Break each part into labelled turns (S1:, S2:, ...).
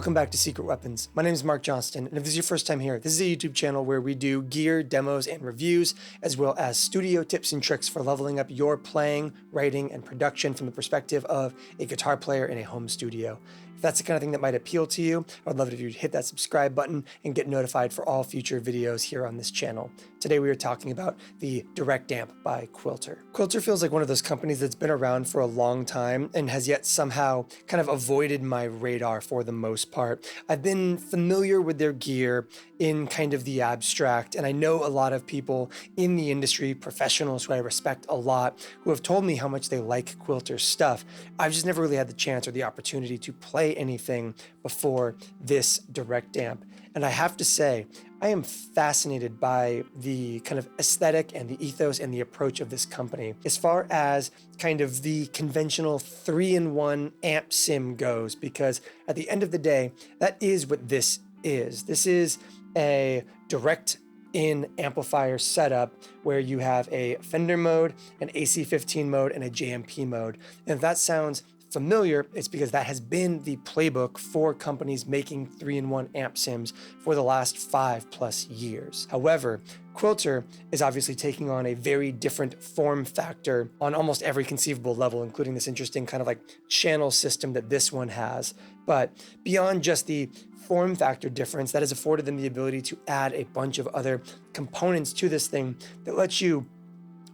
S1: Welcome back to Secret Weapons. My name is Mark Johnston, and if this is your first time here, this is a YouTube channel where we do gear, demos, and reviews, as well as studio tips and tricks for leveling up your playing, writing, and production from the perspective of a guitar player in a home studio. If that's the kind of thing that might appeal to you, I would love it if you'd hit that subscribe button and get notified for all future videos here on this channel. Today we are talking about the Direct Amp by Quilter. Quilter feels like one of those companies that's been around for a long time and has yet somehow kind of avoided my radar for the most part. I've been familiar with their gear in kind of the abstract, and I know a lot of people in the industry, professionals who I respect a lot, who have told me how much they like Quilter's stuff. I've just never really had the chance or the opportunity to play anything before this Direct Amp. And I have to say, I am fascinated by the kind of aesthetic and the ethos and the approach of this company. As far as kind of the conventional 3-in-1 amp sim goes, because at the end of the day, that is what this is. This is a direct-in amplifier setup where you have a Fender mode, an AC15 mode, and a JMP mode. And if that sounds familiar, it's because that has been the playbook for companies making 3-in-1 amp sims for the last 5+ years. However, Quilter is obviously taking on a very different form factor on almost every conceivable level, including this interesting kind of like channel system that this one has. But beyond just the form factor difference, that has afforded them the ability to add a bunch of other components to this thing that lets you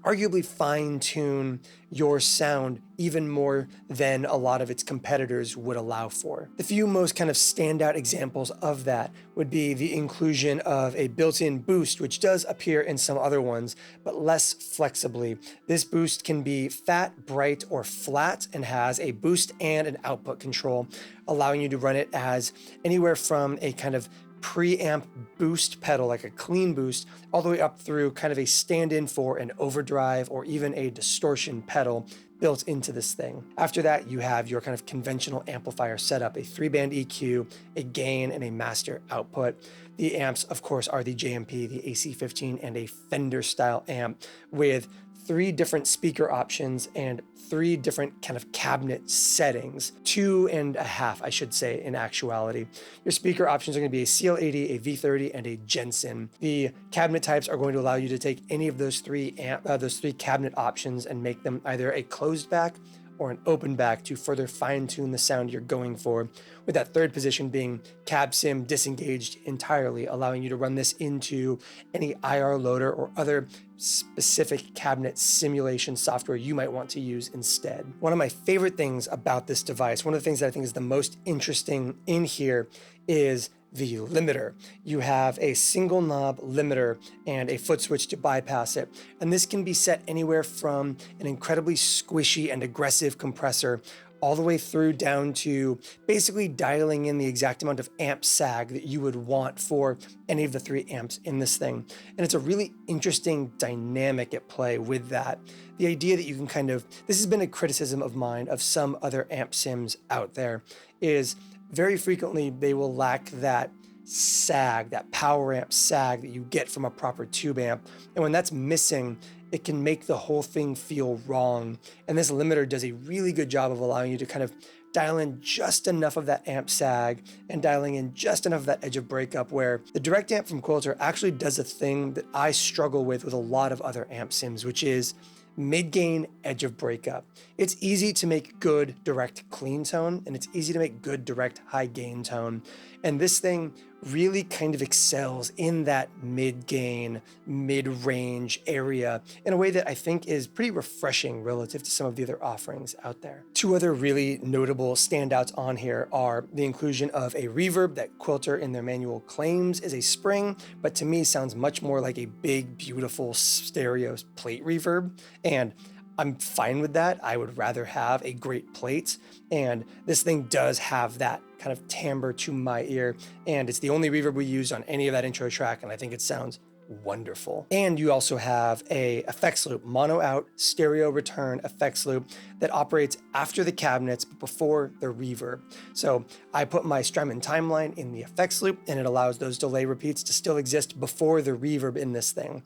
S1: arguably fine-tune your sound even more than a lot of its competitors would allow for. The few most kind of standout examples of that would be the inclusion of a built-in boost, which does appear in some other ones, but less flexibly. This boost can be fat, bright, or flat, and has a boost and an output control, allowing you to run it as anywhere from a kind of preamp boost pedal, like a clean boost, all the way up through kind of a stand-in for an overdrive or even a distortion pedal built into this thing. After that, you have your kind of conventional amplifier setup, a 3-band EQ, a gain, and a master output. The amps, of course, are the JMP, the AC15, and a Fender style amp with 3 different speaker options and 3 different kind of cabinet settings, 2.5, I should say, in actuality. Your speaker options are going to be a CL80, a V30, and a Jensen. The cabinet types are going to allow you to take any of those three cabinet options and make them either a closed back or an open back to further fine-tune the sound you're going for, with that third position being cab sim disengaged entirely, allowing you to run this into any IR loader or other specific cabinet simulation software you might want to use instead. One of my favorite things about this device, one of the things that I think is the most interesting in here, is the limiter. You have a single knob limiter and a foot switch to bypass it. And this can be set anywhere from an incredibly squishy and aggressive compressor all the way through down to basically dialing in the exact amount of amp sag that you would want for any of the 3 amps in this thing. And it's a really interesting dynamic at play with that. The idea that you can kind of, this has been a criticism of mine of some other amp sims out there, is very frequently they will lack that sag, that power amp sag that you get from a proper tube amp. And when that's missing, it can make the whole thing feel wrong. And this limiter does a really good job of allowing you to kind of dial in just enough of that amp sag and dialing in just enough of that edge of breakup, where the Direct Amp from Quilter actually does a thing that I struggle with a lot of other amp sims, which is mid-gain edge of breakup. It's easy to make good direct clean tone, and it's easy to make good direct high gain tone. And this thing really kind of excels in that mid-gain, mid-range area in a way that I think is pretty refreshing relative to some of the other offerings out there. 2 other really notable standouts on here are the inclusion of a reverb that Quilter in their manual claims is a spring, but to me sounds much more like a big, beautiful stereo plate reverb. And I'm fine with that. I would rather have a great plate, and this thing does have that kind of timbre to my ear, and it's the only reverb we used on any of that intro track, and I think it sounds wonderful. And you also have a effects loop, mono out, stereo return effects loop that operates after the cabinets but before the reverb. So I put my Strymon Timeline in the effects loop, and it allows those delay repeats to still exist before the reverb in this thing.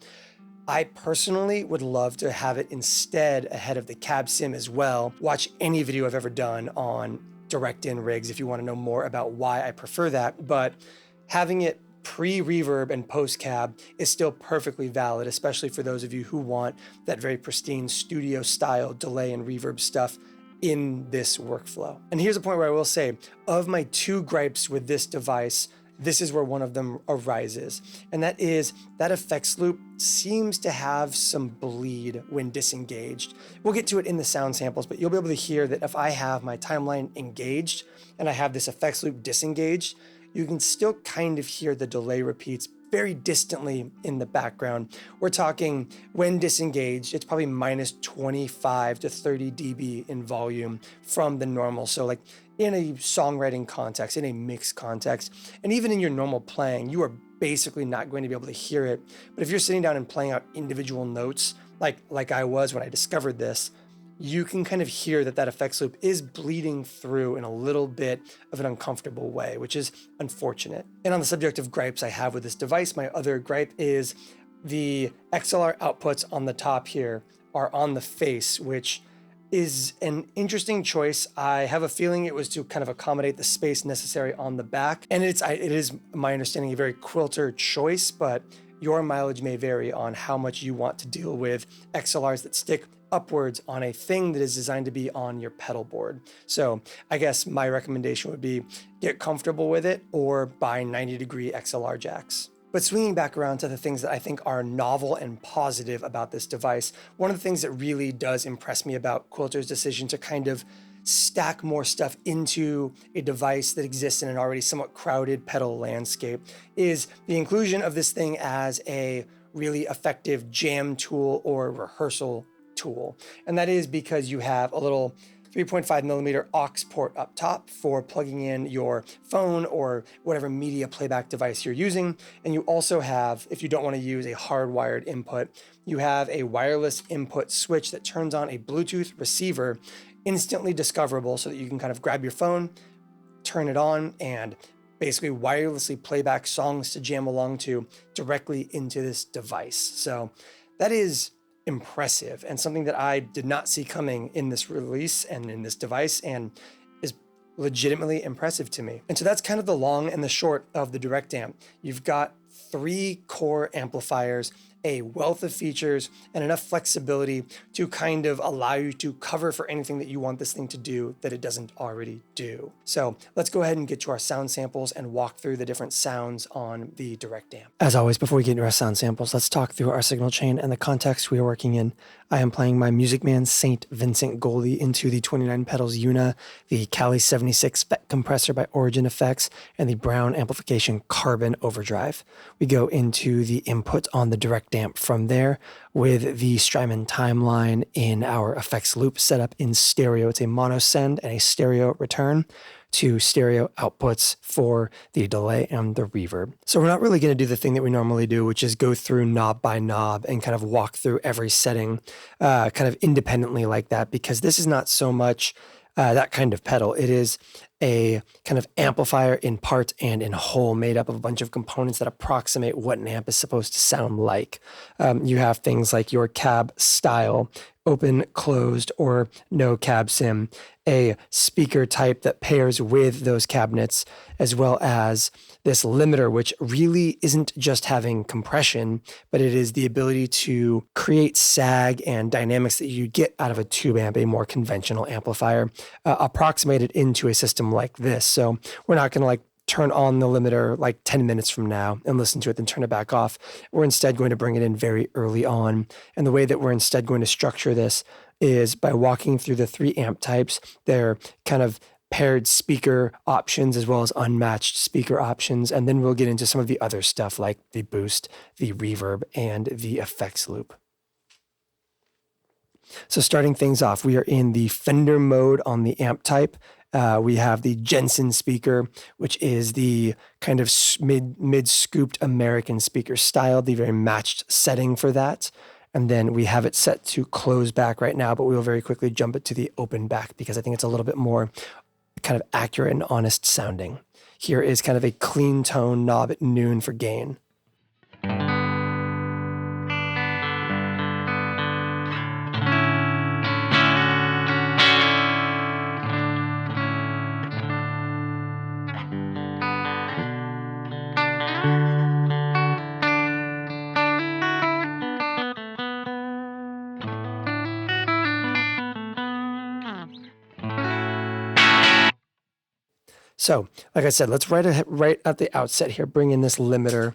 S1: I personally would love to have it instead ahead of the cab sim as well. Watch any video I've ever done on direct in rigs if you want to know more about why I prefer that. But having it pre-reverb and post-cab is still perfectly valid, especially for those of you who want that very pristine studio style delay and reverb stuff in this workflow. And here's a point where I will say, of my two gripes with this device, this is where one of them arises. And that is that effects loop seems to have some bleed when disengaged. We'll get to it in the sound samples, but you'll be able to hear that if I have my timeline engaged and I have this effects loop disengaged, you can still kind of hear the delay repeats very distantly in the background. We're talking when disengaged, it's probably minus 25 to 30 dB in volume from the normal. So like in a songwriting context, in a mix context, and even in your normal playing, you are basically not going to be able to hear it. But if you're sitting down and playing out individual notes, like I was when I discovered this, you can kind of hear that effects loop is bleeding through in a little bit of an uncomfortable way, which is unfortunate. And on the subject of gripes I have with this device, my other gripe is the XLR outputs on the top here are on the face, which is an interesting choice. I have a feeling it was to kind of accommodate the space necessary on the back. And it is my understanding, a very Quilter choice, but your mileage may vary on how much you want to deal with XLRs that stick upwards on a thing that is designed to be on your pedal board. So I guess my recommendation would be get comfortable with it or buy 90-degree XLR jacks. But swinging back around to the things that I think are novel and positive about this device, one of the things that really does impress me about Quilter's decision to kind of stack more stuff into a device that exists in an already somewhat crowded pedal landscape is the inclusion of this thing as a really effective jam tool or rehearsal tool. And that is because you have a little 3.5 millimeter aux port up top for plugging in your phone or whatever media playback device you're using. And you also have, if you don't want to use a hardwired input, you have a wireless input switch that turns on a Bluetooth receiver, instantly discoverable, so that you can kind of grab your phone, turn it on, and basically wirelessly play back songs to jam along to directly into this device. So that is impressive and something that I did not see coming in this release and in this device, and is legitimately impressive to me. And so that's kind of the long and the short of the Direct Amp. You've got 3 core amplifiers, a wealth of features, and enough flexibility to kind of allow you to cover for anything that you want this thing to do that it doesn't already do. So let's go ahead and get to our sound samples and walk through the different sounds on the Direct Amp. As always, before we get into our sound samples, let's talk through our signal chain and the context we are working in. I am playing my Music Man St. Vincent Goldie into the 29 Pedals EUNA, the Cali 76 FET compressor by Origin Effects, and the Browne Amplification Carbon Overdrive. We go into the input on the Direct Amp from there with the Strymon Timeline in our effects loop setup in stereo. It's a mono send and a stereo return to stereo outputs for the delay and the reverb. So we're not really going to do the thing that we normally do, which is go through knob by knob and kind of walk through every setting kind of independently like that, because this is not so much that kind of pedal. It is a kind of amplifier in part and in whole, made up of a bunch of components that approximate what an amp is supposed to sound like. You have things like your cab style, open, closed, or no cab sim, a speaker type that pairs with those cabinets, as well as this limiter, which really isn't just having compression, but it is the ability to create sag and dynamics that you get out of a tube amp, a more conventional amplifier, approximated into a system like this. So we're not going to turn on the limiter 10 minutes from now and listen to it, then turn it back off. We're instead going to bring it in very early on. And the way that we're instead going to structure this is by walking through the 3 amp types, their kind of paired speaker options as well as unmatched speaker options. And then we'll get into some of the other stuff like the boost, the reverb, and the effects loop. So starting things off, we are in the Fender mode on the amp type. We have the Jensen speaker, which is the kind of mid-scooped American speaker style, the very matched setting for that. And then we have it set to close back right now, but we will very quickly jump it to the open back because I think it's a little bit more kind of accurate and honest sounding. Here is kind of a clean tone knob at noon for gain. So, like I said, let's right at the outset here, bring in this limiter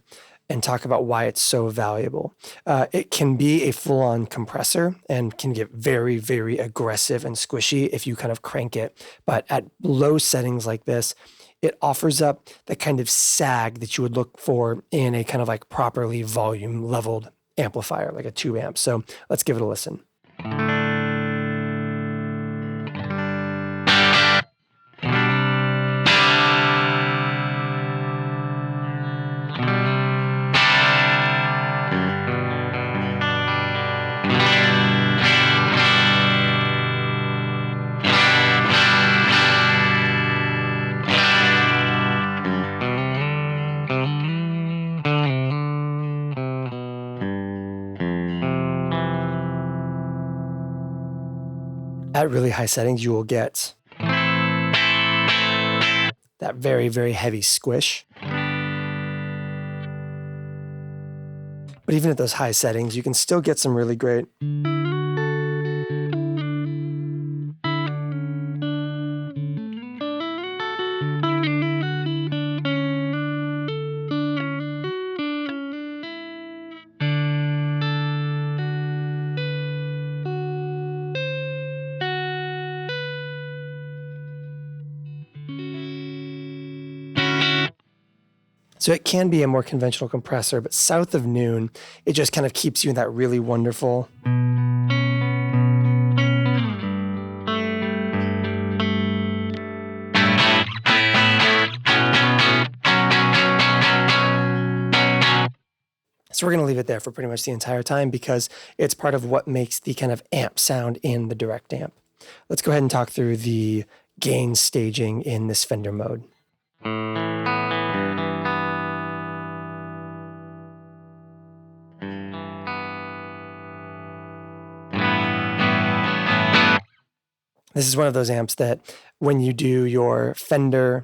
S1: and talk about why it's so valuable. It can be a full-on compressor and can get very, very aggressive and squishy if you kind of crank it. But at low settings like this, it offers up the kind of sag that you would look for in a kind of like properly volume leveled amplifier, like a 2 amp. So let's give it a listen. At really high settings, you will get that very, very heavy squish. But even at those high settings, you can still get some really great. So it can be a more conventional compressor, but south of noon, it just kind of keeps you in that really wonderful. So we're going to leave it there for pretty much the entire time because it's part of what makes the kind of amp sound in the direct amp. Let's go ahead and talk through the gain staging in this Fender mode. This is one of those amps that when you do your Fender,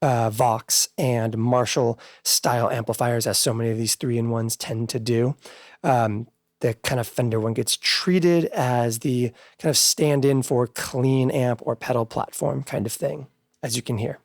S1: Vox, and Marshall style amplifiers, as so many of these 3-in-1s tend to do, the kind of Fender one gets treated as the kind of stand-in for clean amp or pedal platform kind of thing, as you can hear.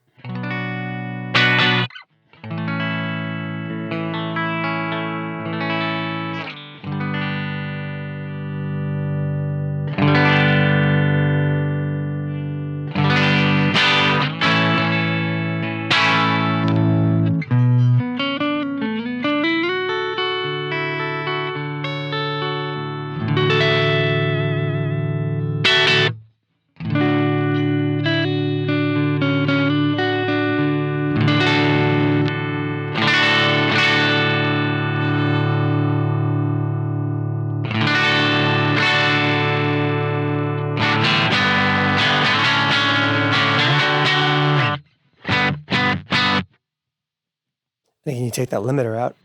S1: Then you take that limiter out.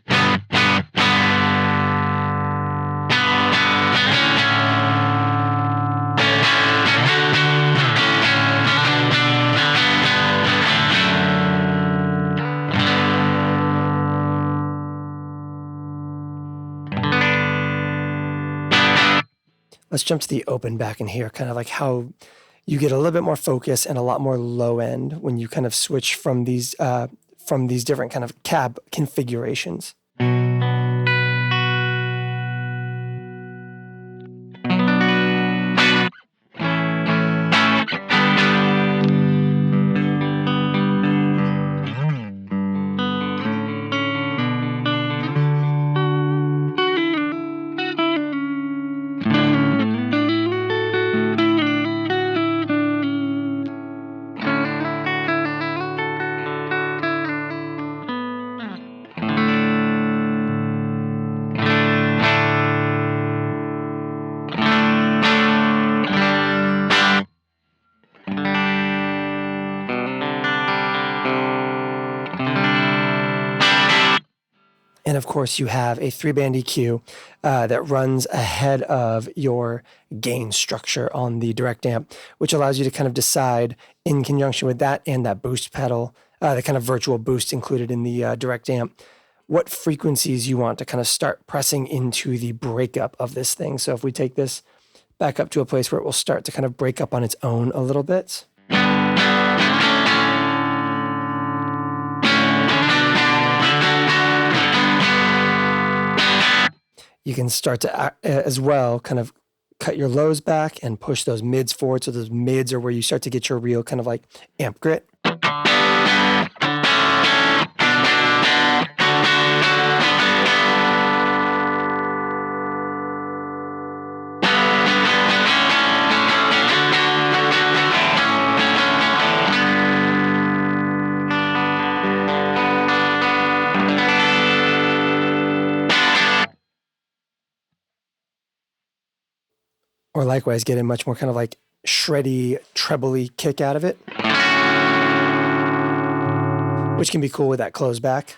S1: Let's jump to the open back in here, kind of like how you get a little bit more focus and a lot more low end when you kind of switch from these different kind of cab configurations. And of course, you have a 3-band EQ that runs ahead of your gain structure on the direct amp, which allows you to kind of decide in conjunction with that and that boost pedal, the kind of virtual boost included in the direct amp, what frequencies you want to kind of start pressing into the breakup of this thing. So if we take this back up to a place where it will start to kind of break up on its own a little bit. You can start to, as well, kind of cut your lows back and push those mids forward. So those mids are where you start to get your real kind of like amp grit. Or likewise, get a much more kind of like shreddy, trebly kick out of it, which can be cool with that close back.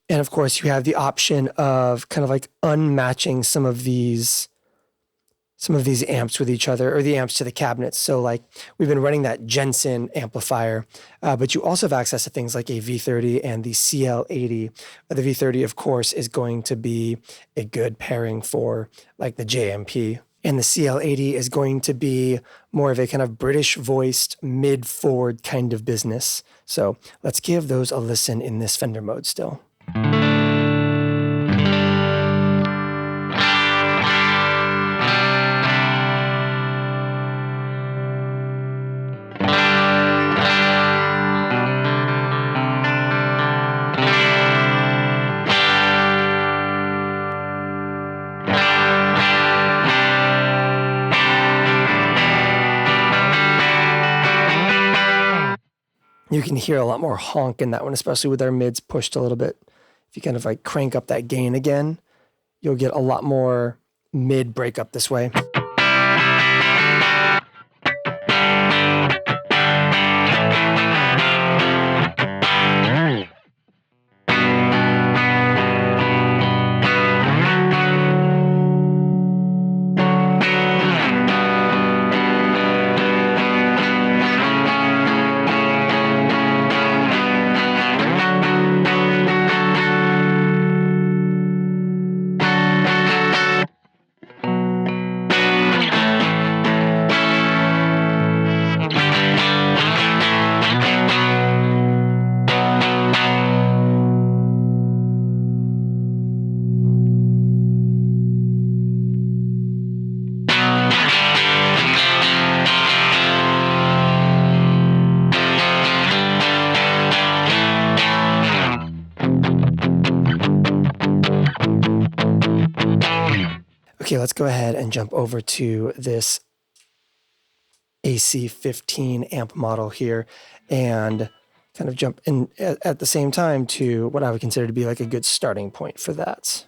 S1: And of course, you have the option of kind of like unmatching some of these amps with each other, or the amps to the cabinets. So like we've been running that Jensen amplifier, but you also have access to things like a V30 and the CL80. The V30, of course, is going to be a good pairing for like the JMP. And the CL80 is going to be more of a kind of British voiced mid-forward kind of business. So let's give those a listen in this Fender mode still. You can hear a lot more honk in that one, especially with our mids pushed a little bit. If you kind of like crank up that gain again, you'll get a lot more mid breakup this way. Okay, let's go ahead and jump over to this AC15 amp model here and kind of jump in at the same time to what I would consider to be like a good starting point for that.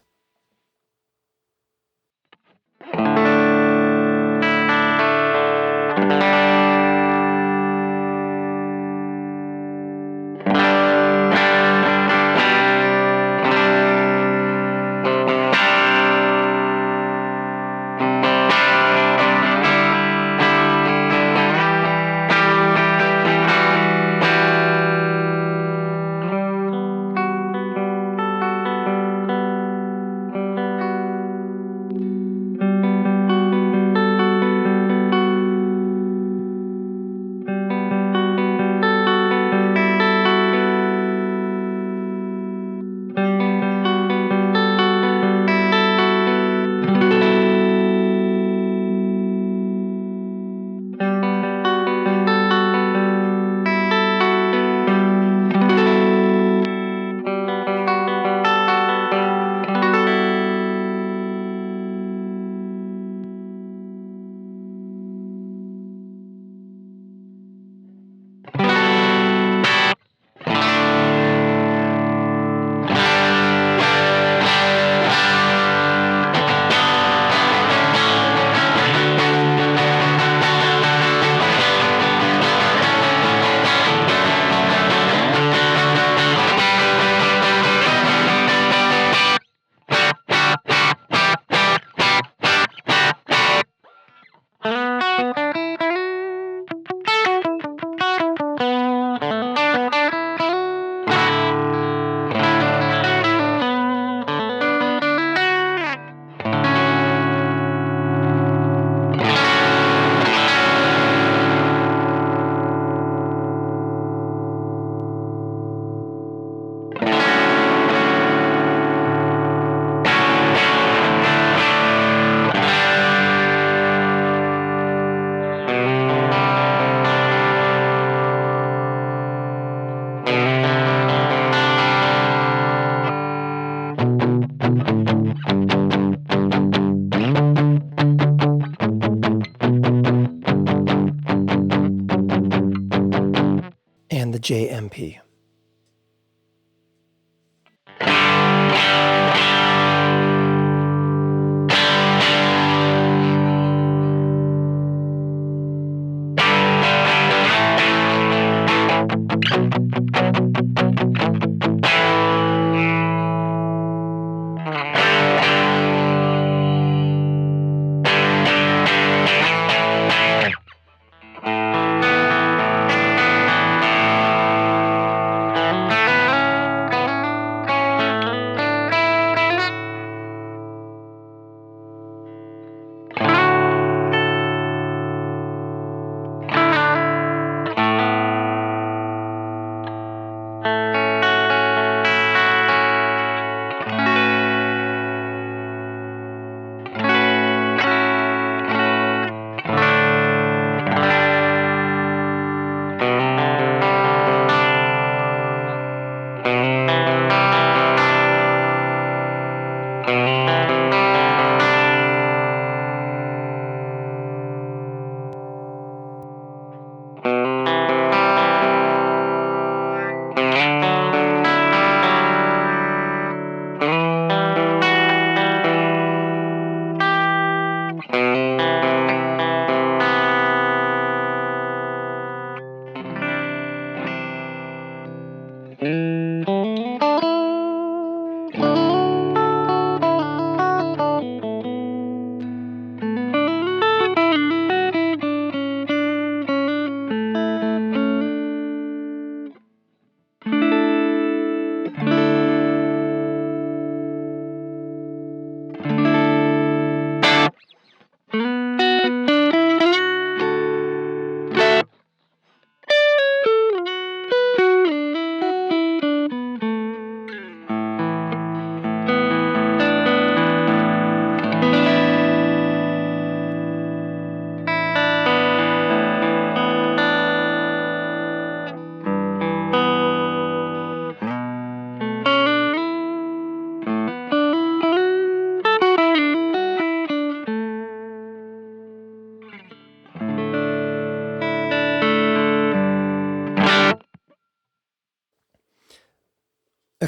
S1: JMP.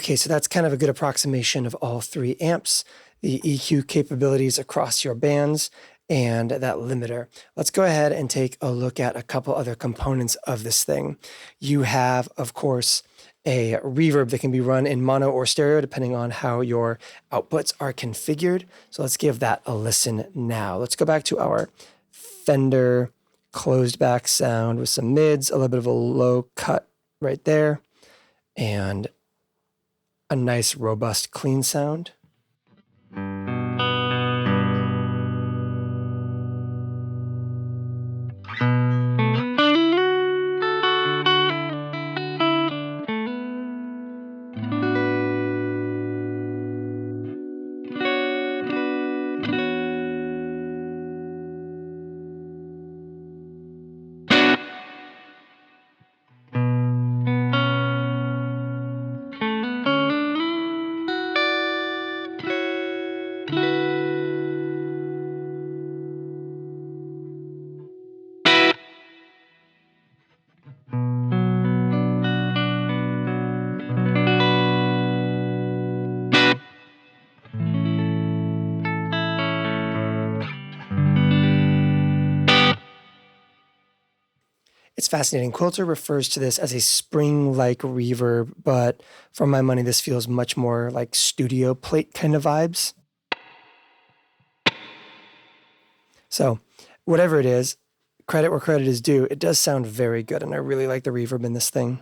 S1: Okay, so that's kind of a good approximation of all three amps, the EQ capabilities across your bands, and that limiter. Let's go ahead and take a look at a couple other components of this thing. You have, of course, a reverb that can be run in mono or stereo, depending on how your outputs are configured. So let's give that a listen now. Let's go back to our Fender closed back sound with some mids, a little bit of a low cut right there, and a nice, robust, clean sound. It's fascinating. Quilter refers to this as a spring-like reverb, but for my money, this feels much more like studio plate kind of vibes. So whatever it is, credit where credit is due, it does sound very good, and I really like the reverb in this thing.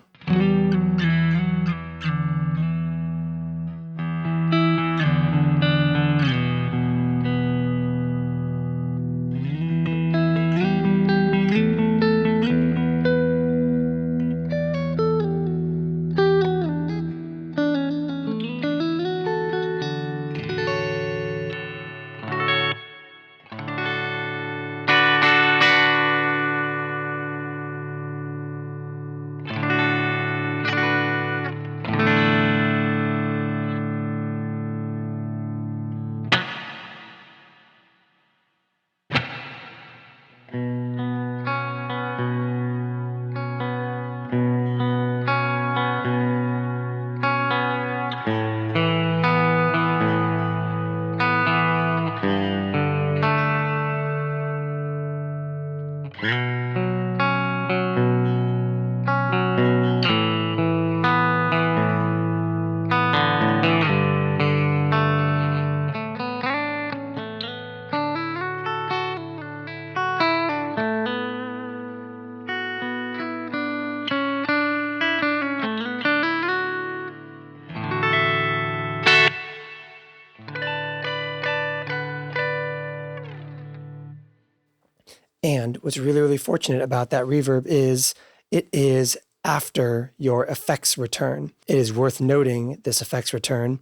S1: And what's really, really fortunate about that reverb is it is after your effects return. It is worth noting this effects return.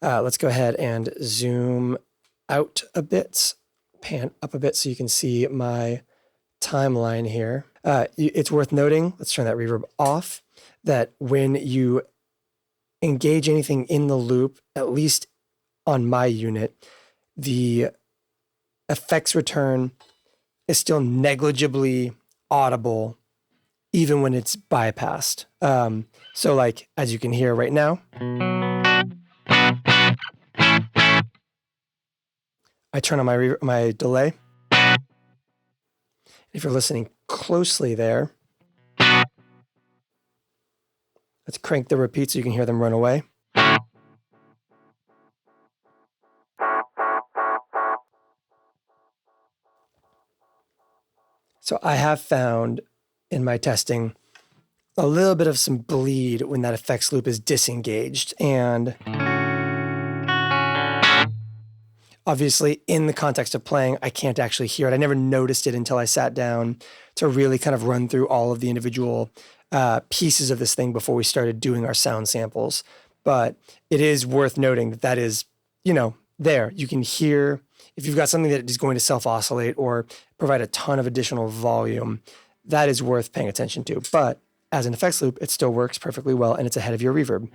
S1: Let's go ahead and zoom out a bit, pan up a bit so you can see my timeline here. It's worth noting, let's turn that reverb off, that when you engage anything in the loop, at least on my unit, the effects return is still negligibly audible even when it's bypassed. So like, as you can hear right now, I turn on my delay. If you're listening closely there, let's crank the repeat so you can hear them run away. So I have found in my testing a little bit of some bleed when that effects loop is disengaged. And obviously in the context of playing, I can't actually hear it. I never noticed it until I sat down to really kind of run through all of the individual pieces of this thing before we started doing our sound samples. But it is worth noting that that is, you know, there. You can hear, if you've got something that is going to self-oscillate or provide a ton of additional volume, that is worth paying attention to. But as an effects loop, it still works perfectly well and it's ahead of your reverb.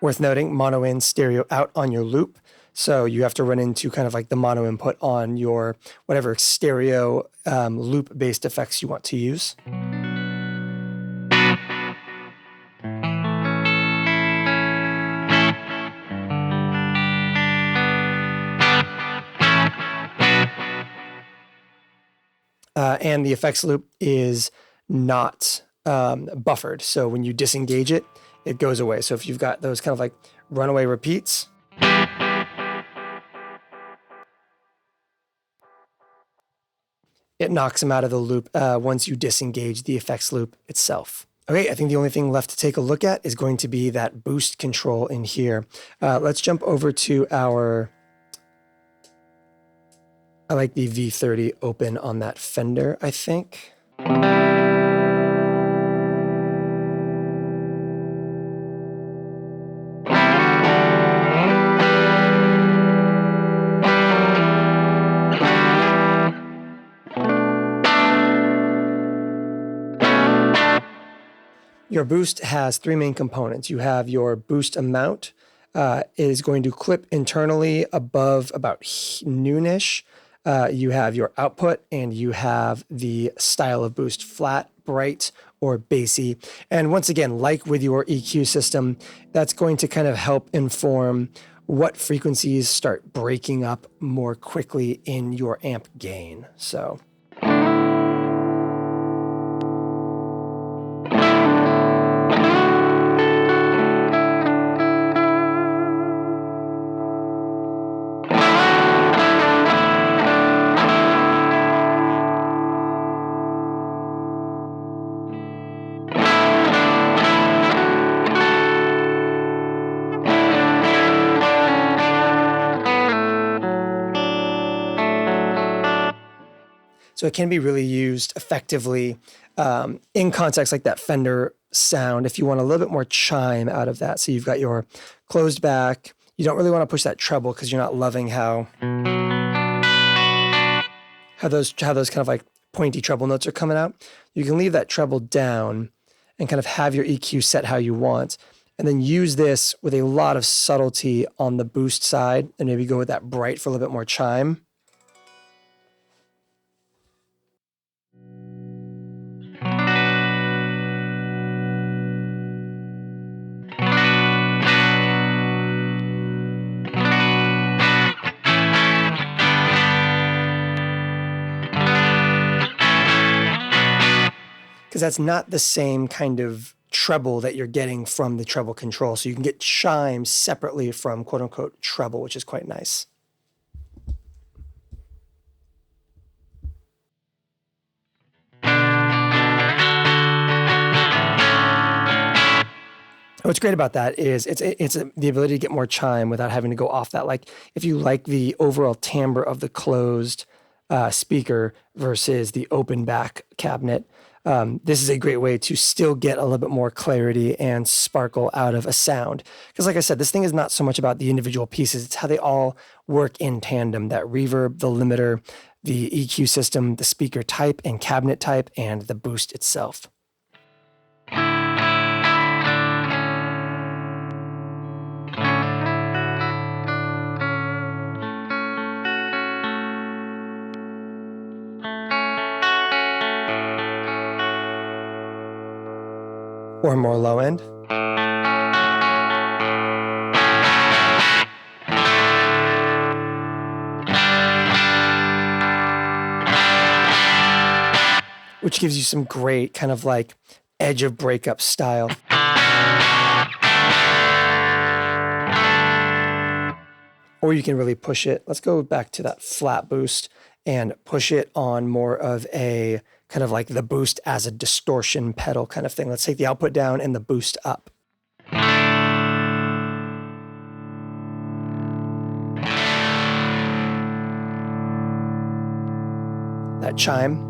S1: Worth noting, mono in, stereo out on your loop. So you have to run into kind of like the mono input on your whatever stereo loop-based effects you want to use. And the effects loop is not buffered. So when you disengage it, it goes away. So if you've got those kind of like runaway repeats, it knocks them out of the loop once you disengage the effects loop itself. Okay, I think the only thing left to take a look at is going to be that boost control in here. Let's jump over to our, I like the V30 open on that Fender, I think. Your boost has three main components. You have your boost amount. It is going to clip internally above about noonish. You have your output, and you have the style of boost, flat, bright, or bassy. And once again, like with your EQ system, that's going to kind of help inform what frequencies start breaking up more quickly in your amp gain. So. So it can be really used effectively in contexts like that Fender sound if you want a little bit more chime out of that. So you've got your closed back. You don't really want to push that treble because you're not loving how those kind of like pointy treble notes are coming out. You can leave that treble down and kind of have your EQ set how you want, and then use this with a lot of subtlety on the boost side and maybe go with that bright for a little bit more chime. Because that's not the same kind of treble that you're getting from the treble control. So you can get chime separately from quote unquote treble, which is quite nice. What's great about that is it's the ability to get more chime without having to go off that. Like if you like the overall timbre of the closed speaker versus the open back cabinet, this is a great way to still get a little bit more clarity and sparkle out of a sound. Because like I said, this thing is not so much about the individual pieces, it's how they all work in tandem. That reverb, the limiter, the EQ system, the speaker type and cabinet type, and the boost itself. Or more low end. Which gives you some great kind of like edge of breakup style. Or you can really push it. Let's go back to that flat boost and push it on more of a kind of like the boost as a distortion pedal kind of thing. Let's take the output down and the boost up. That chime.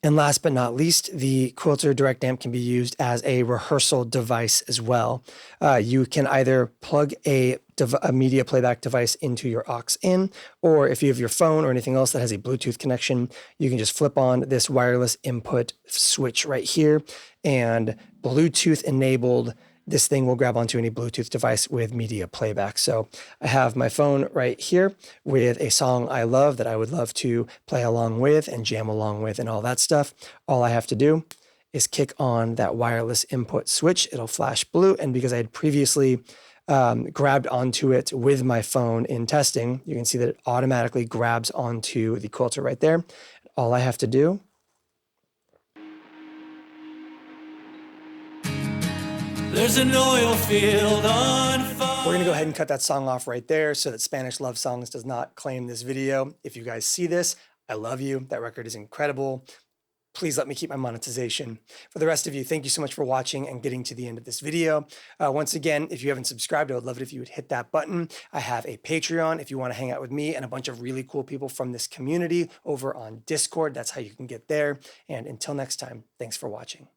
S1: And last but not least, the Quilter Direct Amp can be used as a rehearsal device as well. You can either plug a media playback device into your aux in, or if you have your phone or anything else that has a Bluetooth connection, you can just flip on this wireless input switch right here, and Bluetooth enabled, this thing will grab onto any Bluetooth device with media playback. So I have my phone right here with a song I love that I would love to play along with and jam along with and all that stuff. All I have to do is kick on that wireless input switch. It'll flash blue. And because I had previously grabbed onto it with my phone in testing, you can see that it automatically grabs onto the Quilter right there. All I have to do
S2: There's an oil field on fire.
S1: We're gonna go ahead and cut that song off right there so that Spanish Love Songs does not claim this video. If you guys see this, I love you. That record is incredible. Please let me keep my monetization. For the rest of you, thank you so much for watching and getting to the end of this video. Once again, if you haven't subscribed, I would love it if you would hit that button. I have a Patreon if you want to hang out with me and a bunch of really cool people from this community over on Discord. That's how you can get there. And until next time, thanks for watching.